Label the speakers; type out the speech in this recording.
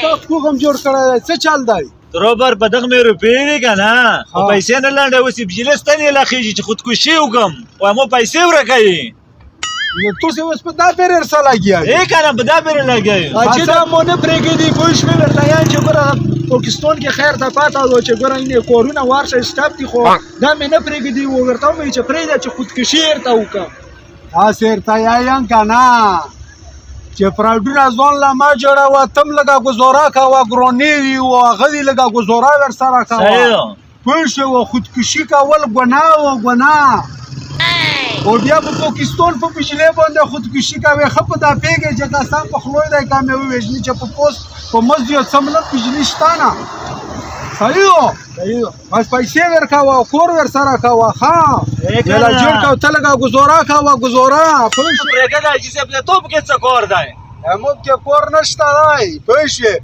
Speaker 1: تاسو کوم جوړ کړی څه چل دی
Speaker 2: روبر په دغه مې روپۍ وي که نه خو پیسې نه لنډه اوس یې بجلس ته نه لاخېږي چې خودکشي وکړم وایي مو پیسې ورکوي
Speaker 1: نو تاسې اوس په دا پرې سره لګیا یې
Speaker 2: ای که نه په دا پرې لګوي
Speaker 3: چې دا مو نه پرېږدي پوه شوې ورته یان چې ګوره پاکستان کې خیر ته پاته و چې ګوره اینې کورونه ورشه سټاپ دي خو دا مې نه پرېږدي و ورته ومې چې پرېږده چې خودکشي ورته وکړم
Speaker 1: تاسې ورته یایم که نه چې فراډونه ځان له ما جوړوه تم لږه ګزاره کوه ګرانې وي و هغه دې لږه ګزاره ورسره کوه پوه شوه خودکشي کول ګناه و ګناه او بیا په پاکستان په بجلۍ باندې خودکشي کوي ښه په دا پوهېږئ چې قسم په خولو دی که مې ووژني چې په پوست په مزد یو څه ملت بجلي شته نه صحیح و بس پیسې ورکوه او کور ورسره کوه ښه یله جوړ کوه ته لږه ګزاره کوه ګزاره پوه شوې
Speaker 2: پرېږده حاجي صاحب د توپ کې څه کار دی
Speaker 1: موږ کې کور نشته دی پوه شوې